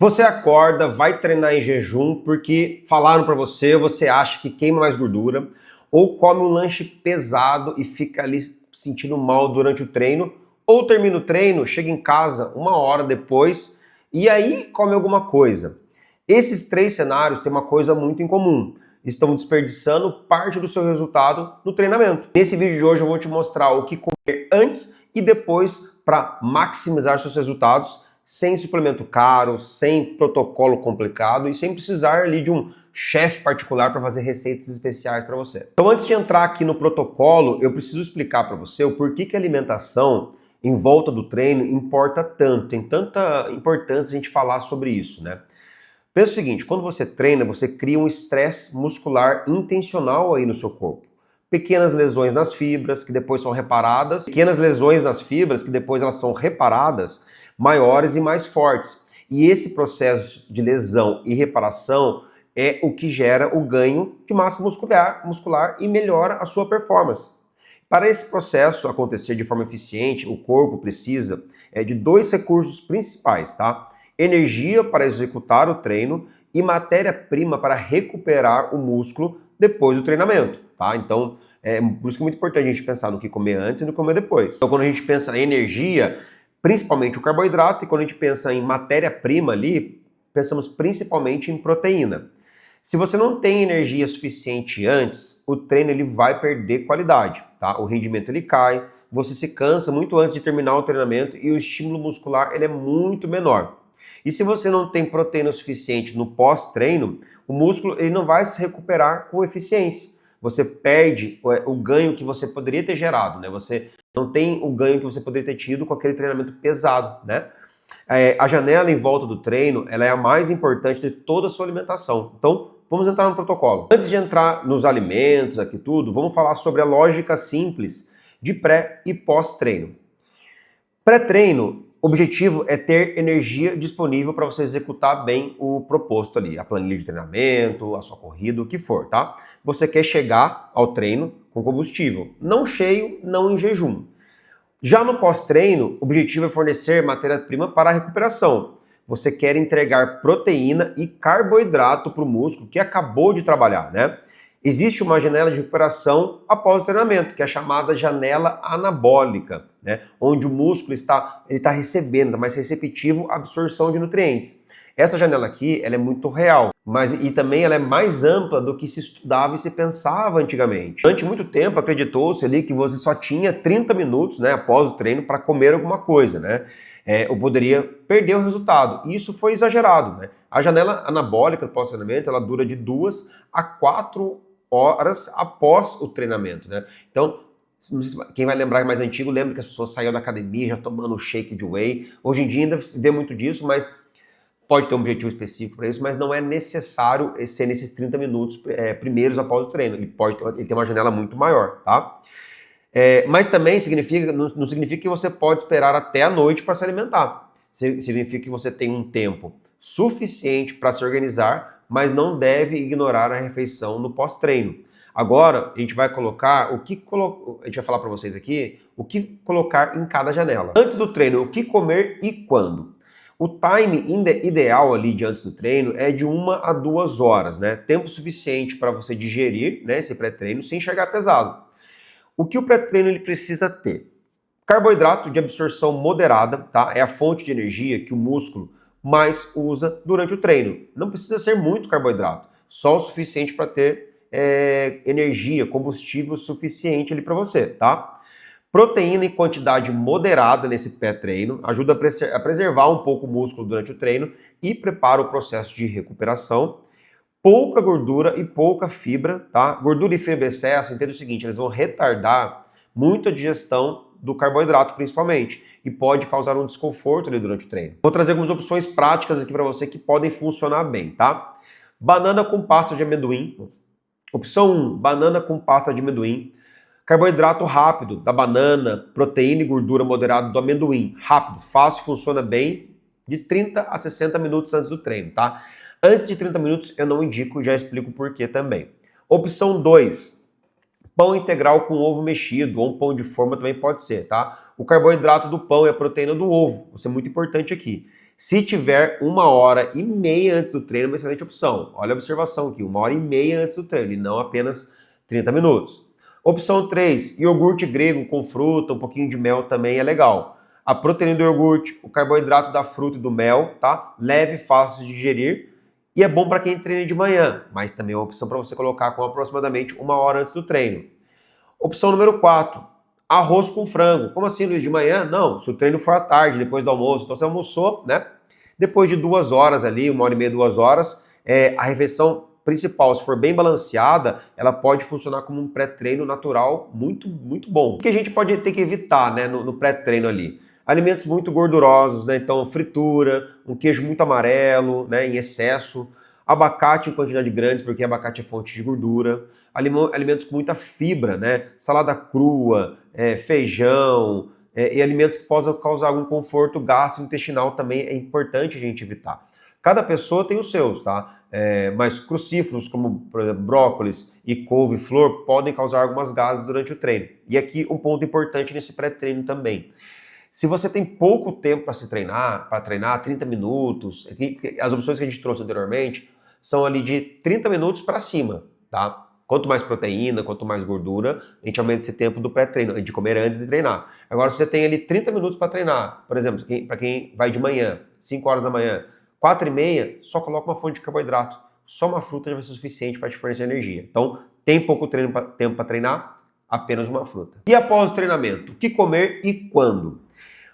Você acorda, vai treinar em jejum porque falaram pra você, você acha que queima mais gordura, ou come um lanche pesado e fica ali sentindo mal durante o treino, ou termina o treino, chega em casa uma hora depois e aí come alguma coisa. Esses três cenários têm uma coisa muito em comum. Estão desperdiçando parte do seu resultado no treinamento. Nesse vídeo de hoje eu vou te mostrar o que comer antes e depois para maximizar seus resultados sem suplemento caro, sem protocolo complicado e sem precisar ali de um chefe particular para fazer receitas especiais para você. Então, antes de entrar aqui no protocolo, eu preciso explicar para você o porquê que a alimentação em volta do treino importa tanto, tem tanta importância a gente falar sobre isso, né? Pensa o seguinte, quando você treina, você cria um estresse muscular intencional aí no seu corpo. Pequenas lesões nas fibras, que depois são reparadas, pequenas lesões nas fibras, que depois elas são reparadas, maiores e mais fortes. E esse processo de lesão e reparação é o que gera o ganho de massa muscular e melhora a sua performance. Para esse processo acontecer de forma eficiente, o corpo precisa de dois recursos principais, tá? Energia para executar o treino e matéria-prima para recuperar o músculo depois do treinamento, tá? Então, por isso que é muito importante a gente pensar no que comer antes e no que comer depois. Então, quando a gente pensa em energia, principalmente o carboidrato, e quando a gente pensa em matéria-prima ali, pensamos principalmente em proteína. Se você não tem energia suficiente antes, o treino ele vai perder qualidade, tá? O rendimento ele cai, você se cansa muito antes de terminar o treinamento e o estímulo muscular ele é muito menor. E se você não tem proteína suficiente no pós-treino, o músculo ele não vai se recuperar com eficiência. Você perde o ganho que você poderia ter gerado, né? Você não tem o ganho que você poderia ter tido com aquele treinamento pesado, né? A janela em volta do treino, ela é a mais importante de toda a sua alimentação. Então, vamos entrar no protocolo. Antes de entrar nos alimentos, aqui tudo, vamos falar sobre a lógica simples de pré e pós-treino. Pré-treino, o objetivo é ter energia disponível para você executar bem o proposto ali, a planilha de treinamento, a sua corrida, o que for, tá? Você quer chegar ao treino com combustível, não cheio, não em jejum. Já no pós-treino, o objetivo é fornecer matéria-prima para a recuperação. Você quer entregar proteína e carboidrato para o músculo que acabou de trabalhar, né? Existe uma janela de recuperação após o treinamento, que é a chamada janela anabólica, né? Onde o músculo está recebendo, mais receptivo à absorção de nutrientes. Essa janela aqui, ela é muito real, e também ela é mais ampla do que se estudava e se pensava antigamente. Durante muito tempo acreditou-se ali que você só tinha 30 minutos, né, após o treino para comer alguma coisa, né? Ou poderia perder o resultado. E isso foi exagerado, né? A janela anabólica do pós-treinamento, ela dura de 2 a 4 horas após o treinamento, né? Então, quem vai lembrar mais antigo, lembra que as pessoas saíam da academia já tomando shake de whey. Hoje em dia ainda se vê muito disso, mas pode ter um objetivo específico para isso, mas não é necessário ser nesses 30 minutos primeiros após o treino. Ele tem uma janela muito maior, tá? Mas também não significa que você pode esperar até a noite para se alimentar. Significa que você tem um tempo suficiente para se organizar, mas não deve ignorar a refeição no pós-treino. Agora, a gente vai colocar a gente vai falar para vocês aqui o que colocar em cada janela. Antes do treino, o que comer e quando? O time ideal ali de antes do treino é de 1 a 2 horas, né? Tempo suficiente para você digerir, né, esse pré-treino sem chegar pesado. O que o pré-treino ele precisa ter? Carboidrato de absorção moderada, tá? É a fonte de energia que o músculo mais usa durante o treino. Não precisa ser muito carboidrato, só o suficiente para ter energia, combustível suficiente ali para você, tá? Proteína em quantidade moderada nesse pré-treino ajuda a preservar um pouco o músculo durante o treino e prepara o processo de recuperação. Pouca gordura e pouca fibra, tá? Gordura e fibra em excesso, entenda o seguinte, eles vão retardar muito a digestão do carboidrato principalmente e pode causar um desconforto ali durante o treino. Vou trazer algumas opções práticas aqui para você que podem funcionar bem, tá? Banana com pasta de amendoim. Opção 1, banana com pasta de amendoim. Carboidrato rápido da banana, proteína e gordura moderada do amendoim. Rápido, fácil, funciona bem, de 30 a 60 minutos antes do treino, tá? Antes de 30 minutos eu não indico, já explico o porquê também. Opção 2, pão integral com ovo mexido, ou um pão de forma também pode ser, tá? O carboidrato do pão e a proteína do ovo, isso é muito importante aqui. Se tiver 1h30 antes do treino, é uma excelente opção. Olha a observação aqui, 1h30 antes do treino, e não apenas 30 minutos. Opção 3, iogurte grego com fruta, um pouquinho de mel também é legal. A proteína do iogurte, o carboidrato da fruta e do mel, tá? Leve, fácil de digerir. E é bom para quem treina de manhã, mas também é uma opção para você colocar com aproximadamente 1h antes do treino. Opção número 4, arroz com frango. Como assim, Luiz, de manhã? Não, se o treino for à tarde, depois do almoço, então você almoçou, né? Depois de 2 horas ali, 1h30, 2 horas, a refeição principal, se for bem balanceada, ela pode funcionar como um pré-treino natural muito, muito bom. O que a gente pode ter que evitar, né, no pré-treino ali? Alimentos muito gordurosos, né? Então fritura, um queijo muito amarelo, né, em excesso, abacate em quantidade grande, porque abacate é fonte de gordura, alimentos com muita fibra, né? Salada crua, feijão, e alimentos que possam causar algum conforto gastrointestinal também é importante a gente evitar. Cada pessoa tem os seus, tá? Mas crucíferos como, por exemplo, brócolis e couve-flor podem causar algumas gases durante o treino. E aqui um ponto importante nesse pré-treino também. Se você tem pouco tempo para treinar 30 minutos, as opções que a gente trouxe anteriormente são ali de 30 minutos para cima, tá? Quanto mais proteína, quanto mais gordura, a gente aumenta esse tempo do pré-treino, de comer antes de treinar. Agora, se você tem ali 30 minutos para treinar, por exemplo, para quem vai de manhã, 5 horas da manhã, 4h30, só coloca uma fonte de carboidrato. Só uma fruta já vai ser suficiente para te fornecer energia. Então, tem pouco tempo para treinar, apenas uma fruta. E após o treinamento, o que comer e quando?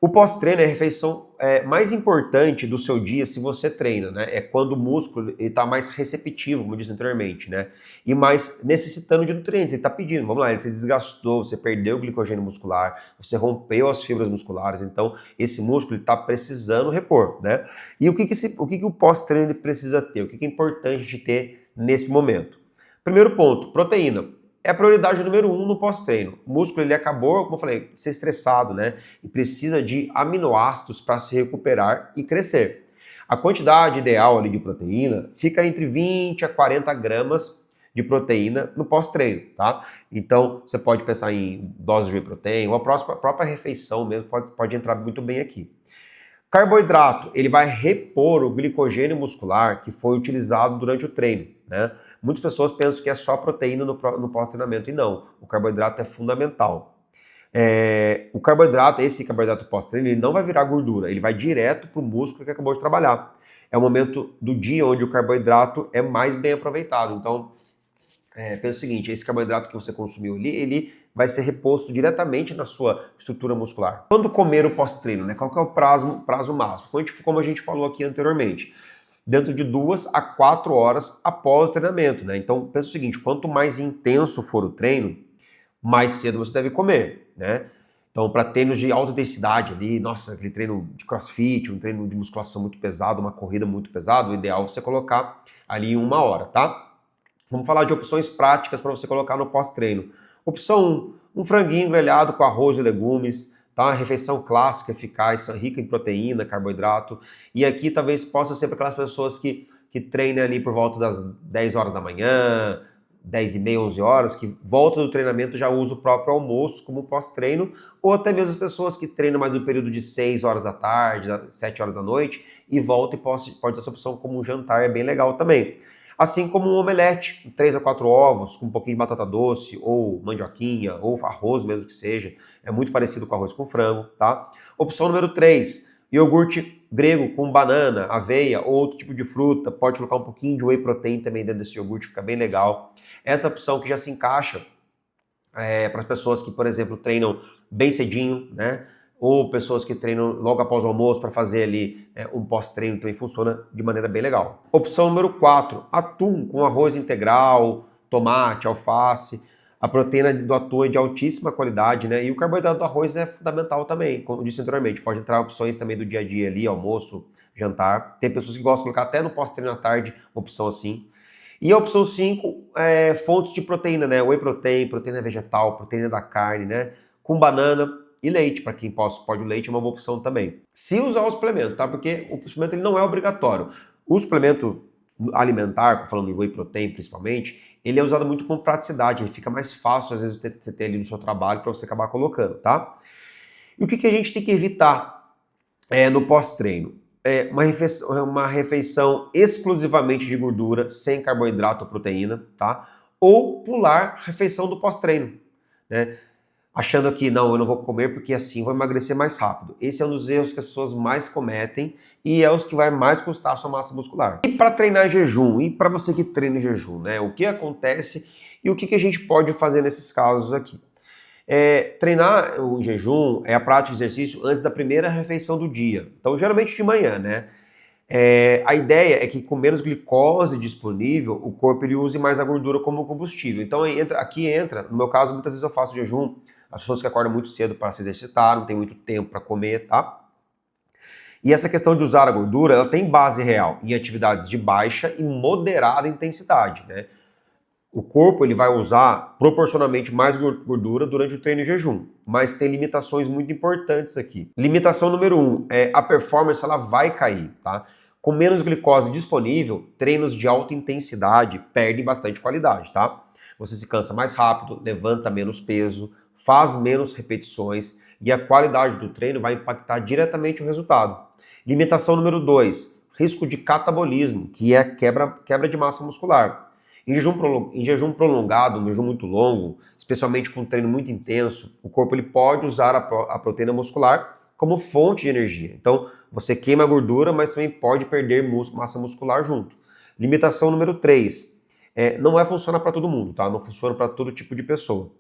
O pós-treino é a refeição mais importante do seu dia se você treina, né? É quando o músculo está mais receptivo, como eu disse anteriormente, né? E mais necessitando de nutrientes, ele está pedindo, vamos lá, ele se desgastou, você perdeu o glicogênio muscular, você rompeu as fibras musculares, então esse músculo está precisando repor, né? E o que o pós-treino precisa ter? O que é importante de ter nesse momento? Primeiro ponto, proteína. É a prioridade número 1 no pós-treino. O músculo ele acabou, como eu falei, de ser estressado, né? E precisa de aminoácidos para se recuperar e crescer. A quantidade ideal ali de proteína fica entre 20 a 40 gramas de proteína no pós-treino, tá? Então, você pode pensar em doses de whey protein, ou a própria refeição mesmo pode entrar muito bem aqui. Carboidrato, ele vai repor o glicogênio muscular que foi utilizado durante o treino, né? Muitas pessoas pensam que é só proteína no pós-treinamento, e não. O carboidrato é fundamental. Esse carboidrato pós-treino, ele não vai virar gordura, ele vai direto para o músculo que acabou de trabalhar. É o momento do dia onde o carboidrato é mais bem aproveitado. Então, pensa o seguinte, esse carboidrato que você consumiu ali, ele vai ser reposto diretamente na sua estrutura muscular. Quando comer o pós-treino, né? Qual que é o prazo máximo? Como a gente falou aqui anteriormente, dentro de 2 a 4 horas após o treinamento, né? Então, pensa o seguinte, quanto mais intenso for o treino, mais cedo você deve comer, né? Então, para treinos de alta intensidade ali, nossa, aquele treino de crossfit, um treino de musculação muito pesado, uma corrida muito pesada, o ideal é você colocar ali em 1 hora, tá? Vamos falar de opções práticas para você colocar no pós-treino. Opção 1, um franguinho grelhado com arroz e legumes, tá? Uma refeição clássica, eficaz, rica em proteína, carboidrato. E aqui talvez possa ser para aquelas pessoas que treinem ali por volta das 10 horas da manhã, 10h30, 11 horas, que volta do treinamento já usa o próprio almoço como pós-treino, ou até mesmo as pessoas que treinam mais no período de 6 horas da tarde, 7 horas da noite, e volta e pode ter essa opção como um jantar, é bem legal também. Assim como um omelete, 3 a 4 ovos, com um pouquinho de batata doce, ou mandioquinha, ou arroz mesmo que seja. É muito parecido com arroz com frango, tá? Opção número 3, iogurte grego com banana, aveia ou outro tipo de fruta. Pode colocar um pouquinho de whey protein também dentro desse iogurte, fica bem legal. Essa opção que já se encaixa para as pessoas que, por exemplo, treinam bem cedinho, né? Ou pessoas que treinam logo após o almoço para fazer ali um pós-treino, também funciona de maneira bem legal. Opção número 4, atum com arroz integral, tomate, alface. A proteína do atum é de altíssima qualidade, né? E o carboidrato do arroz é fundamental também, como eu disse anteriormente. Pode entrar opções também do dia a dia ali, almoço, jantar. Tem pessoas que gostam de colocar até no pós-treino à tarde, uma opção assim. E a opção 5 é fontes de proteína, né? Whey protein, proteína vegetal, proteína da carne, né? Com banana e leite, para quem pode o leite é uma boa opção também. Se usar o suplemento, tá? Porque o suplemento ele não é obrigatório. O suplemento alimentar, falando de whey protein principalmente, ele é usado muito com praticidade, ele fica mais fácil às vezes você ter ali no seu trabalho para você acabar colocando, tá? E o que a gente tem que evitar no pós-treino? uma refeição exclusivamente de gordura, sem carboidrato ou proteína, tá? Ou pular refeição do pós-treino, né? Achando que não, eu não vou comer porque assim vou emagrecer mais rápido. Esse é um dos erros que as pessoas mais cometem e é os que vai mais custar a sua massa muscular. E para treinar em jejum, e para você que treina em jejum, né? O que acontece e o que a gente pode fazer nesses casos aqui? Treinar o jejum é a prática de exercício antes da primeira refeição do dia. Então, geralmente de manhã, né? A ideia é que com menos glicose disponível, o corpo ele use mais a gordura como combustível. Então aqui entra, no meu caso, muitas vezes eu faço jejum, as pessoas que acordam muito cedo para se exercitar, não tem muito tempo para comer, tá? E essa questão de usar a gordura, ela tem base real em atividades de baixa e moderada intensidade, né? O corpo ele vai usar proporcionalmente mais gordura durante o treino em jejum, mas tem limitações muito importantes aqui. Limitação número 1 a performance ela vai cair, tá? Com menos glicose disponível, treinos de alta intensidade perdem bastante qualidade, tá? Você se cansa mais rápido, levanta menos peso, faz menos repetições e a qualidade do treino vai impactar diretamente o resultado. Limitação número 2, risco de catabolismo, que é quebra de massa muscular. Em jejum prolongado, um jejum muito longo, especialmente com um treino muito intenso, o corpo ele pode usar a proteína muscular como fonte de energia. Então, você queima a gordura, mas também pode perder massa muscular junto. Limitação número 3, não vai funcionar para todo mundo, tá? Não funciona para todo tipo de pessoa.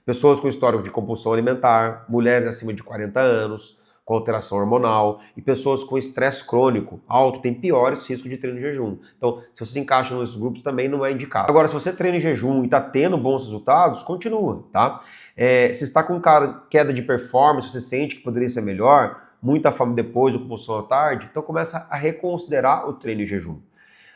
Pessoas com histórico de compulsão alimentar, mulheres acima de 40 anos, com alteração hormonal e pessoas com estresse crônico alto têm piores riscos de treino em jejum. Então, se você se encaixa nesses grupos, também não é indicado. Agora, se você treina em jejum e está tendo bons resultados, continua, tá? Se está com queda de performance, você sente que poderia ser melhor, muita fome depois ou compulsão à tarde, então começa a reconsiderar o treino em jejum.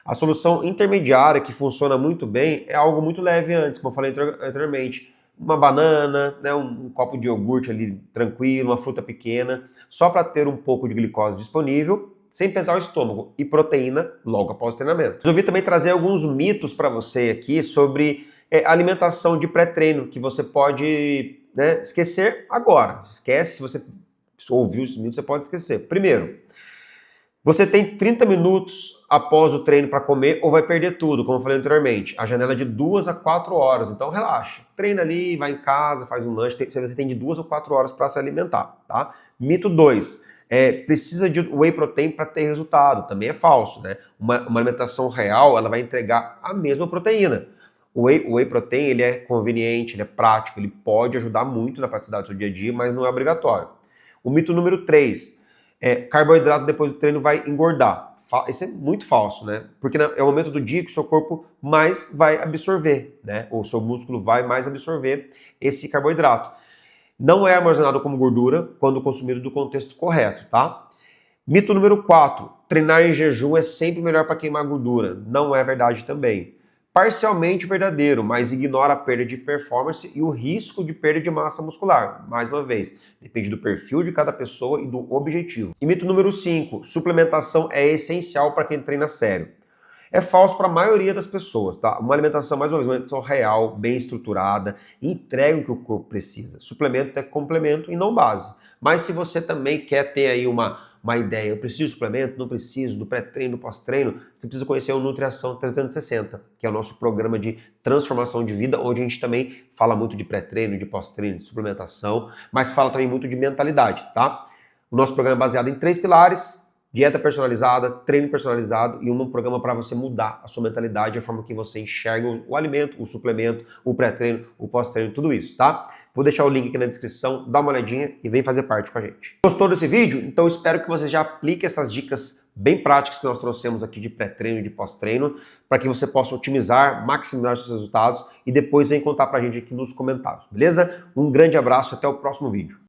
A solução intermediária que funciona muito bem é algo muito leve antes, como eu falei anteriormente. Uma banana, né, um copo de iogurte ali tranquilo, uma fruta pequena, só para ter um pouco de glicose disponível, sem pesar o estômago, e proteína logo após o treinamento. Resolvi também trazer alguns mitos para você aqui sobre alimentação de pré-treino, que você pode esquecer agora. Esquece, se você ouviu esses mitos, você pode esquecer. Primeiro, você tem 30 minutos após o treino para comer ou vai perder tudo, como eu falei anteriormente. A janela é de 2 a 4 horas, então relaxa. Treina ali, vai em casa, faz um lanche, você tem de 2 ou 4 horas para se alimentar, tá? Mito 2, precisa de whey protein para ter resultado, também é falso, né? Uma alimentação real, ela vai entregar a mesma proteína. O whey protein, ele é conveniente, ele é prático, ele pode ajudar muito na praticidade do seu dia a dia, mas não é obrigatório. O mito número 3, carboidrato depois do treino vai engordar. Isso é muito falso, né? Porque é o momento do dia que o seu corpo mais vai absorver, né? Ou o seu músculo vai mais absorver esse carboidrato. Não é armazenado como gordura quando consumido do contexto correto, tá? Mito número 4, treinar em jejum é sempre melhor para queimar gordura. Não é verdade também. Parcialmente verdadeiro, mas ignora a perda de performance e o risco de perda de massa muscular. Mais uma vez, depende do perfil de cada pessoa e do objetivo. E mito número 5, suplementação é essencial para quem treina sério. É falso para a maioria das pessoas, tá? Uma alimentação, mais uma vez, uma alimentação real, bem estruturada, entrega o que o corpo precisa. Suplemento é complemento e não base. Mas se você também quer ter aí uma ideia, eu preciso de suplemento, não preciso, do pré-treino, do pós-treino, você precisa conhecer o Nutriação 360, que é o nosso programa de transformação de vida, onde a gente também fala muito de pré-treino, de pós-treino, de suplementação, mas fala também muito de mentalidade, tá? O nosso programa é baseado em 3 pilares: dieta personalizada, treino personalizado e um programa para você mudar a sua mentalidade, a forma que você enxerga o alimento, o suplemento, o pré-treino, o pós-treino, tudo isso, tá? Vou deixar o link aqui na descrição, dá uma olhadinha e vem fazer parte com a gente. Gostou desse vídeo? Então espero que você já aplique essas dicas bem práticas que nós trouxemos aqui de pré-treino e de pós-treino, para que você possa otimizar, maximizar os seus resultados e depois vem contar pra gente aqui nos comentários, beleza? Um grande abraço e até o próximo vídeo.